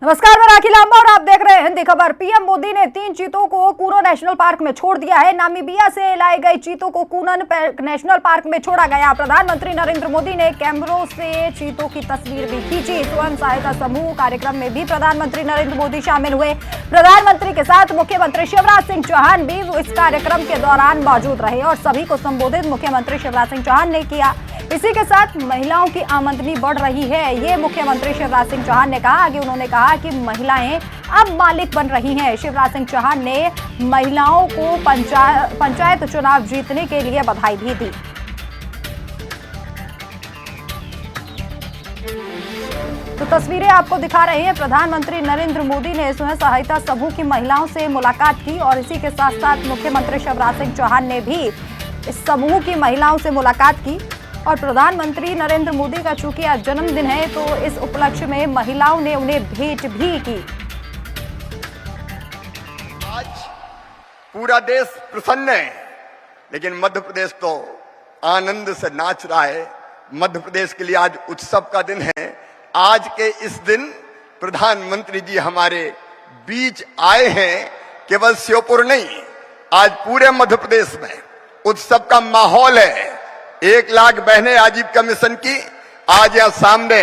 नमस्कार, मैं राखी लांबा और आप देख रहे हैं हिंदी खबर। पीएम मोदी ने 3 चीतों को कूनो नेशनल पार्क में छोड़ दिया है। नामीबिया से लाई गई चीतों को कूनन नेशनल पार्क में छोड़ा गया। प्रधानमंत्री नरेंद्र मोदी ने कैमरों से चीतों की तस्वीर भी खींची। स्वयं सहायता समूह कार्यक्रम में भी प्रधानमंत्री नरेंद्र मोदी शामिल हुए। प्रधानमंत्री के साथ मुख्यमंत्री शिवराज सिंह चौहान भी इस कार्यक्रम के दौरान मौजूद रहे और सभी को संबोधित मुख्यमंत्री शिवराज सिंह चौहान ने किया। इसी के साथ महिलाओं की आमदनी बढ़ रही है, ये मुख्यमंत्री शिवराज सिंह चौहान ने कहा। आगे उन्होंने कहा कि महिलाएं अब मालिक बन रही हैं। शिवराज सिंह चौहान ने महिलाओं को पंचायत चुनाव जीतने के लिए बधाई भी दी। तो तस्वीरें आपको दिखा रहे हैं। प्रधानमंत्री नरेंद्र मोदी ने स्वयं सहायता समूह की महिलाओं से मुलाकात की और इसी के साथ साथ मुख्यमंत्री शिवराज सिंह चौहान ने भी इस समूह की महिलाओं से मुलाकात की। और प्रधानमंत्री नरेंद्र मोदी का चूंकि आज जन्मदिन है तो इस उपलक्ष्य में महिलाओं ने उन्हें भेंट भी की। आज पूरा देश प्रसन्न है, लेकिन मध्य प्रदेश तो आनंद से नाच रहा है। मध्य प्रदेश के लिए आज उत्सव का दिन है। आज के इस दिन प्रधानमंत्री जी हमारे बीच आए हैं। केवल श्योपुर नहीं, आज पूरे मध्य प्रदेश में उत्सव का माहौल है। 1 लाख बहनें आजीविका मिशन की आज यहां सामने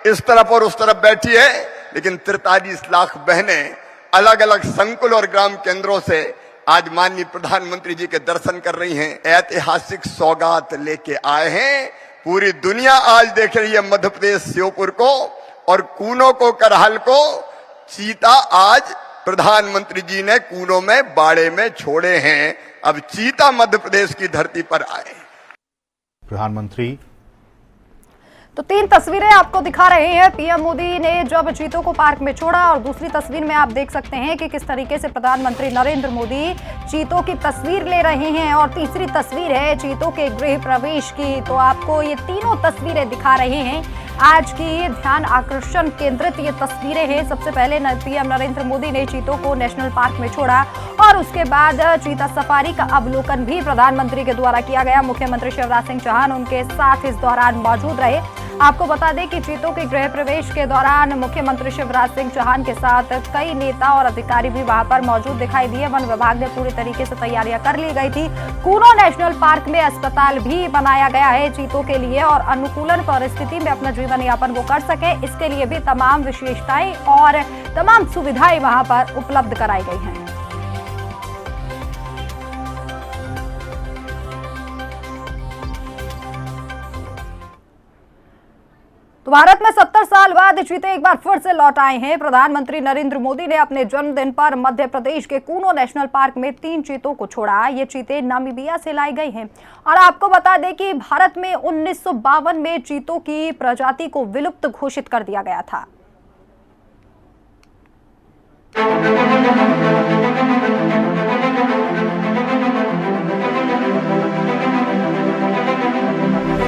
इस तरफ और उस तरफ बैठी है, लेकिन 43 लाख बहनें अलग अलग संकुल और ग्राम केंद्रों से आज माननीय प्रधानमंत्री जी के दर्शन कर रही हैं। ऐतिहासिक सौगात लेके आए हैं। पूरी दुनिया आज देख रही है मध्य प्रदेश श्योपुर को और कूनो को, करहल को। चीता आज प्रधानमंत्री जी ने कूनो में, बाड़े में छोड़े हैं। अब चीता मध्य प्रदेश की धरती पर आए। प्रधानमंत्री तो 3 तस्वीरें आपको दिखा रहे हैं। पीएम मोदी ने जब चीतों को पार्क में छोड़ा और दूसरी तस्वीर में आप देख सकते हैं कि किस तरीके से प्रधानमंत्री नरेंद्र मोदी चीतों की तस्वीर ले रहे हैं और तीसरी तस्वीर है चीतों के गृह प्रवेश की। तो आपको ये तीनों तस्वीरें दिखा रहे हैं। आज की ध्यान आकर्षण केंद्रित ये तस्वीरें हैं। सबसे पहले पीएम नरेंद्र मोदी ने चीतों को नेशनल पार्क में छोड़ा और उसके बाद चीता सफारी का अवलोकन भी प्रधानमंत्री के द्वारा किया गया। मुख्यमंत्री शिवराज सिंह चौहान उनके साथ इस दौरान मौजूद रहे। आपको बता दें कि चीतों के गृह प्रवेश के दौरान मुख्यमंत्री शिवराज सिंह चौहान के साथ कई नेता और अधिकारी भी वहां पर मौजूद दिखाई दिए। वन विभाग ने पूरी तरीके से तैयारियां कर ली गई थी। कूनो नेशनल पार्क में अस्पताल भी बनाया गया है चीतों के लिए और अनुकूलन परिस्थिति में अपना जीवन यापन वो कर सके, इसके लिए भी तमाम विशेषताएं और तमाम सुविधाएं वहां पर उपलब्ध कराई गई हैं। तो भारत में 70 साल बाद चीते एक बार फिर से लौट आए हैं। प्रधानमंत्री नरेंद्र मोदी ने अपने जन्मदिन पर मध्य प्रदेश के कूनो नेशनल पार्क में 3 चीतों को छोड़ा। ये चीते नामीबिया से लाई गई हैं और आपको बता दें कि भारत में 1952 में चीतों की प्रजाति को विलुप्त घोषित कर दिया गया था।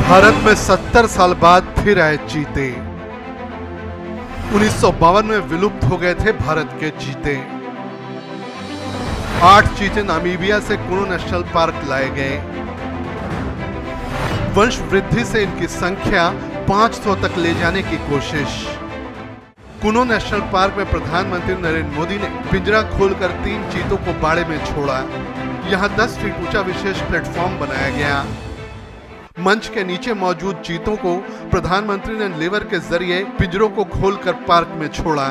भारत में 70 साल बाद फिर आए चीते। 1952 में विलुप्त हो गए थे भारत के चीते। 8 चीते नामीबिया से कूनो नेशनल पार्क लाए गए। वंश वृद्धि से इनकी संख्या 500 तक ले जाने की कोशिश। कूनो नेशनल पार्क में प्रधानमंत्री नरेंद्र मोदी ने पिंजरा खोलकर 3 चीतों को बाड़े में छोड़ा। यहां 10 फीट ऊंचा विशेष प्लेटफॉर्म बनाया गया। मंच के नीचे मौजूद चीतों को प्रधानमंत्री ने लीवर के जरिए पिंजरों को खोलकर पार्क में छोड़ा।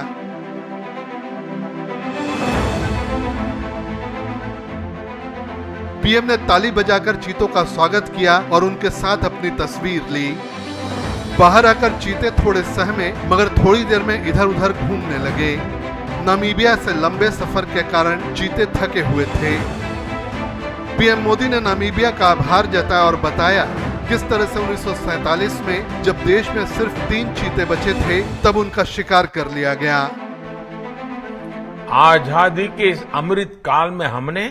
पीएम ने ताली बजाकर चीतों का स्वागत किया और उनके साथ अपनी तस्वीर ली। बाहर आकर चीते थोड़े सहमे, मगर थोड़ी देर में इधर उधर घूमने लगे। नामीबिया से लंबे सफर के कारण चीते थके हुए थे। पीएम मोदी ने नामीबिया का आभार जताया और बताया किस तरह से 1947 में जब देश में सिर्फ 3 चीते बचे थे तब उनका शिकार कर लिया गया। आजादी के इस अमृत काल में हमने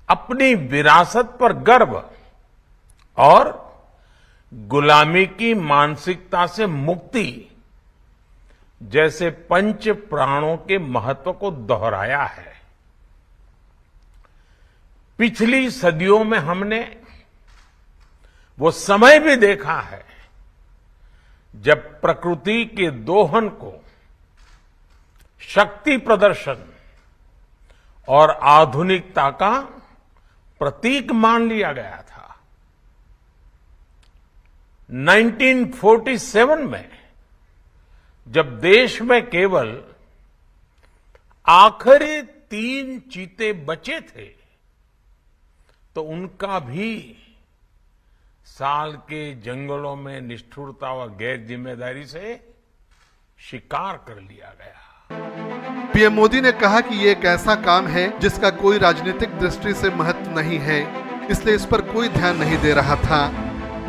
अपनी विरासत पर गर्व और गुलामी की मानसिकता से मुक्ति जैसे पंच प्राणों के महत्व को दोहराया है। पिछली सदियों में हमने वो समय भी देखा है जब प्रकृति के दोहन को शक्ति प्रदर्शन और आधुनिकता का प्रतीक मान लिया गया था। 1947 में जब देश में केवल आखिरी 3 चीते बचे थे तो उनका भी साल के जंगलों में निष्ठुरता व गैर जिम्मेदारी से शिकार कर लिया गया। पीएम मोदी ने कहा कि ये एक ऐसा काम है जिसका कोई राजनीतिक दृष्टि से महत्व नहीं है, इसलिए इस पर कोई ध्यान नहीं दे रहा था।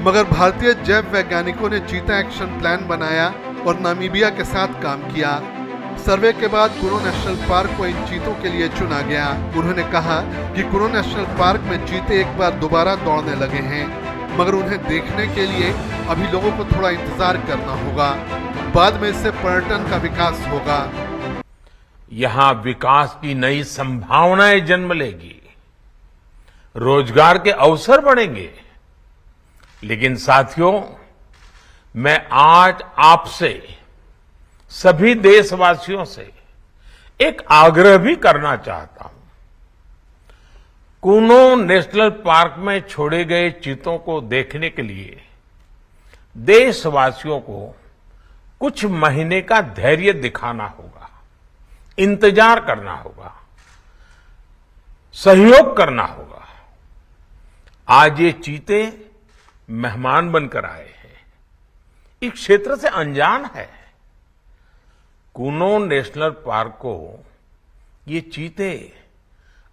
मगर भारतीय जैव वैज्ञानिकों ने चीता एक्शन प्लान बनाया और नामीबिया के साथ काम किया। सर्वे के बाद कुरो नेशनल पार्क को इन चीतों के लिए चुना गया। उन्होंने कहा कि कुरो नेशनल पार्क में चीते एक बार दोबारा दौड़ने लगे हैं, मगर उन्हें देखने के लिए अभी लोगों को थोड़ा इंतजार करना होगा। बाद में इससे पर्यटन का विकास होगा। यहां विकास की नई संभावनाएं जन्म लेगी, रोजगार के अवसर बढ़ेंगे। लेकिन साथियों, मैं आज आपसे सभी देशवासियों से एक आग्रह भी करना चाहता हूं। कूनो नेशनल पार्क में छोड़े गए चीतों को देखने के लिए देशवासियों को कुछ महीने का धैर्य दिखाना होगा, इंतजार करना होगा, सहयोग करना होगा। आज ये चीते मेहमान बनकर आए हैं, इस क्षेत्र से अनजान है। कूनो नेशनल पार्क को ये चीते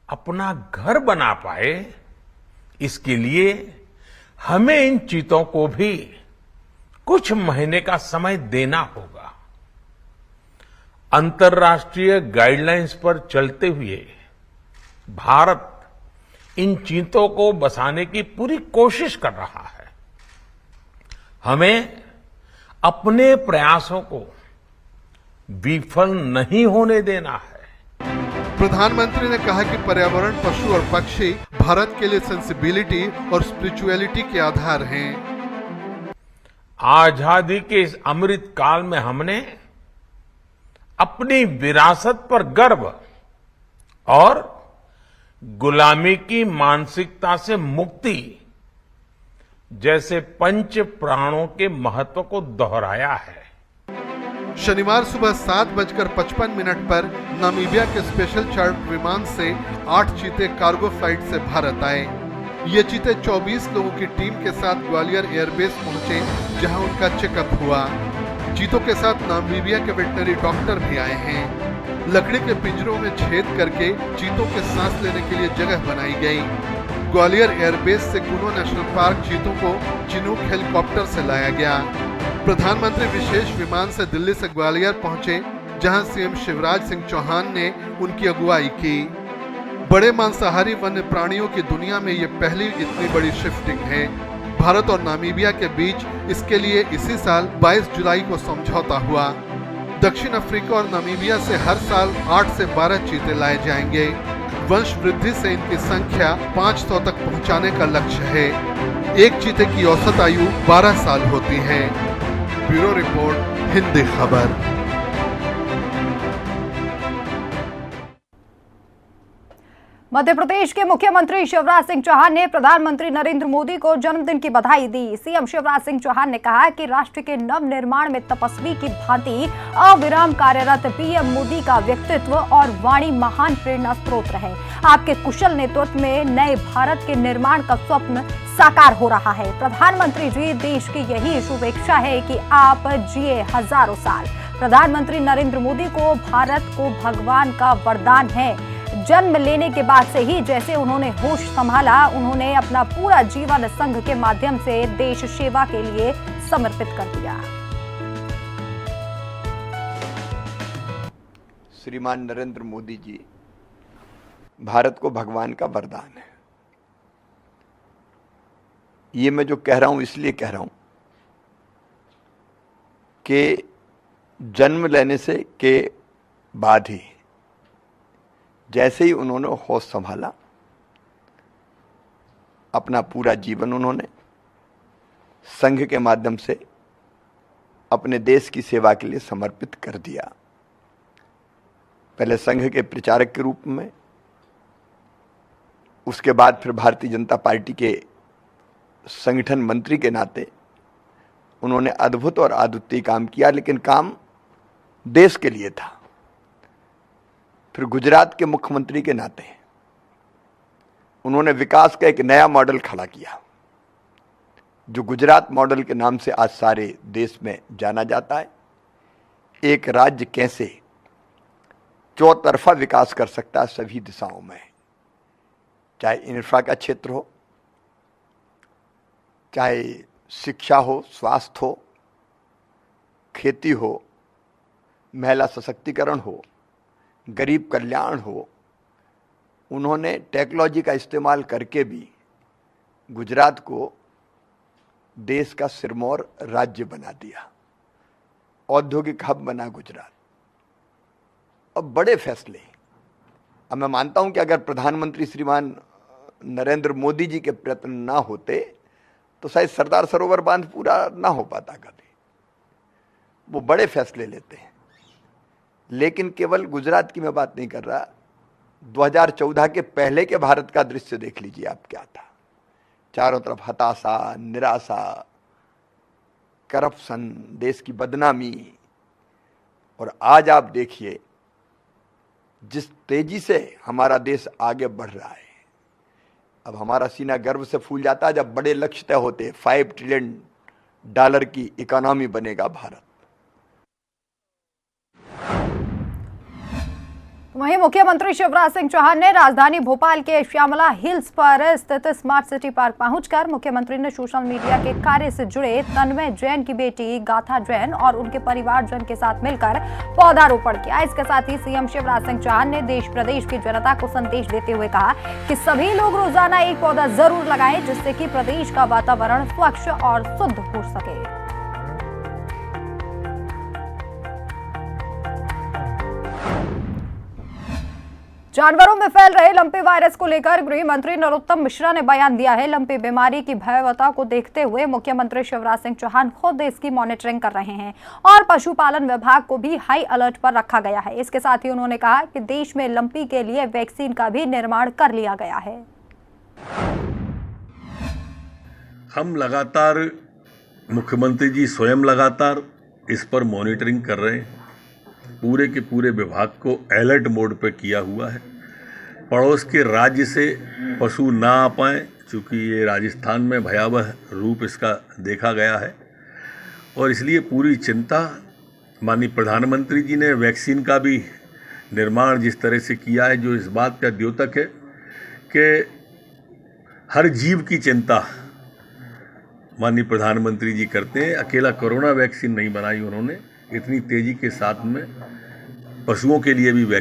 अपना घर बना पाए, इसके लिए हमें इन चीतों को भी कुछ महीने का समय देना होगा। अंतर्राष्ट्रीय गाइडलाइंस पर चलते हुए भारत इन चीतों को बसाने की पूरी कोशिश कर रहा है। हमें अपने प्रयासों को विफल नहीं होने देना है। प्रधानमंत्री ने कहा कि पर्यावरण, पशु और पक्षी भारत के लिए सेंसिबिलिटी और स्पिरिचुअलिटी के आधार हैं। आजादी के इस अमृत काल में हमने अपनी विरासत पर गर्व और गुलामी की मानसिकता से मुक्ति जैसे पंच प्राणों के महत्व को दोहराया है। शनिवार सुबह 7:55 पर नामीबिया के स्पेशल चार्ट विमान से 8 चीते कार्गो फ्लाइट से भारत आए। ये चीते 24 लोगों की टीम के साथ ग्वालियर एयरबेस पहुंचे, जहां उनका चेकअप हुआ। चीतों के साथ नामीबिया के वेटनरी डॉक्टर भी आए हैं। लकड़ी के पिंजरों में छेद करके चीतों के सांस लेने के लिए जगह बनाई गई। ग्वालियर एयरबेस से कूनो नेशनल पार्क चीतों को चिनूक हेलीकॉप्टर से लाया गया। प्रधानमंत्री विशेष विमान से दिल्ली से ग्वालियर पहुंचे, जहां सीएम शिवराज सिंह चौहान ने उनकी अगुवाई की। बड़े मांसाहारी वन्य प्राणियों की दुनिया में ये पहली इतनी बड़ी शिफ्टिंग है। भारत और नामीबिया के बीच इसके लिए इसी साल 22 जुलाई को समझौता हुआ। दक्षिण अफ्रीका और नामीबिया से हर साल 8 से 12 चीते लाए जाएंगे। वंश वृद्धि से इनकी संख्या 500 तक पहुंचाने का लक्ष्य है। एक चीते की औसत आयु 12 साल होती है। ब्यूरो रिपोर्ट, हिंदी खबर। मध्य प्रदेश के मुख्यमंत्री शिवराज सिंह चौहान ने प्रधानमंत्री नरेंद्र मोदी को जन्मदिन की बधाई दी। सीएम शिवराज सिंह चौहान ने कहा कि राष्ट्र के नव निर्माण में तपस्वी की भांति अविराम कार्यरत पीएम मोदी का व्यक्तित्व और वाणी महान प्रेरणा स्रोत रहे। आपके कुशल नेतृत्व में नए भारत के निर्माण का स्वप्न साकार हो रहा है। प्रधानमंत्री जी, देश की यही शुभेच्छा है कि आप जिए हजारों साल। प्रधानमंत्री नरेंद्र मोदी को भारत को भगवान का वरदान है। जन्म लेने के बाद से ही जैसे उन्होंने होश संभाला, उन्होंने अपना पूरा जीवन संघ के माध्यम से देश सेवा के लिए समर्पित कर दिया। श्रीमान नरेंद्र मोदी जी भारत को भगवान का वरदान है। ये मैं जो कह रहा हूं इसलिए कह रहा हूं कि जन्म लेने से के बाद ही जैसे ही उन्होंने होश संभाला, अपना पूरा जीवन उन्होंने संघ के माध्यम से अपने देश की सेवा के लिए समर्पित कर दिया। पहले संघ के प्रचारक के रूप में, उसके बाद फिर भारतीय जनता पार्टी के संगठन मंत्री के नाते उन्होंने अद्भुत और अद्वितीय काम किया, लेकिन काम देश के लिए था। फिर गुजरात के मुख्यमंत्री के नाते उन्होंने विकास का एक नया मॉडल खड़ा किया, जो गुजरात मॉडल के नाम से आज सारे देश में जाना जाता है। एक राज्य कैसे चौतरफा विकास कर सकता है सभी दिशाओं में, चाहे इंफ्रा का क्षेत्र हो, चाहे शिक्षा हो, स्वास्थ्य हो, खेती हो, महिला सशक्तिकरण हो, गरीब कल्याण हो। उन्होंने टेक्नोलॉजी का इस्तेमाल करके भी गुजरात को देश का सिरमौर राज्य बना दिया, औद्योगिक हब बना गुजरात। अब बड़े फैसले, अब मैं मानता हूं कि अगर प्रधानमंत्री श्रीमान नरेंद्र मोदी जी के प्रयत्न ना होते तो शायद सरदार सरोवर बांध पूरा ना हो पाता कभी। वो बड़े फैसले लेते हैं, लेकिन केवल गुजरात की मैं बात नहीं कर रहा। 2014 के पहले के भारत का दृश्य देख लीजिए आप, क्या था। चारों तरफ हताशा, निराशा, करप्शन, देश की बदनामी। और आज आप देखिए जिस तेजी से हमारा देश आगे बढ़ रहा है, अब हमारा सीना गर्व से फूल जाता है जब बड़े लक्ष्य तय होते। $5 ट्रिलियन की इकोनॉमी बनेगा भारत। वहीं मुख्यमंत्री शिवराज सिंह चौहान ने राजधानी भोपाल के श्यामला हिल्स पर स्थित स्मार्ट सिटी पार्क पहुंचकर मुख्यमंत्री ने सोशल मीडिया के कार्य से जुड़े तन्मय जैन की बेटी गाथा जैन और उनके परिवारजन के साथ मिलकर पौधारोपण किया। इसके साथ ही सीएम शिवराज सिंह चौहान ने देश प्रदेश की जनता को संदेश देते हुए कहा कि सभी लोग रोजाना एक पौधा जरूर लगाएं, जिससे कि प्रदेश का वातावरण स्वच्छ और शुद्ध हो सके। जानवरों में फैल रहे लंपी वायरस को लेकर गृह मंत्री नरोत्तम मिश्रा ने बयान दिया है। लंपी बीमारी की भयावहता को देखते हुए मुख्यमंत्री शिवराज सिंह चौहान खुद इसकी मॉनिटरिंग कर रहे हैं और पशुपालन विभाग को भी हाई अलर्ट पर रखा गया है। इसके साथ ही उन्होंने कहा कि देश में लंपी के लिए वैक्सीन का भी निर्माण कर लिया गया है। हम लगातार, मुख्यमंत्री जी स्वयं लगातार इस पर मॉनिटरिंग कर रहे हैं। पूरे के पूरे विभाग को अलर्ट मोड पर किया हुआ है। पड़ोस के राज्य से पशु ना आ पाएँ, चूँकि ये राजस्थान में भयावह रूप इसका देखा गया है, और इसलिए पूरी चिंता। माननीय प्रधानमंत्री जी ने वैक्सीन का भी निर्माण जिस तरह से किया है, जो इस बात का द्योतक है कि हर जीव की चिंता माननीय प्रधानमंत्री जी करते हैं। अकेला कोरोना वैक्सीन नहीं बनाई उन्होंने, इतनी तेजी के साथ में पशुओं के लिए भी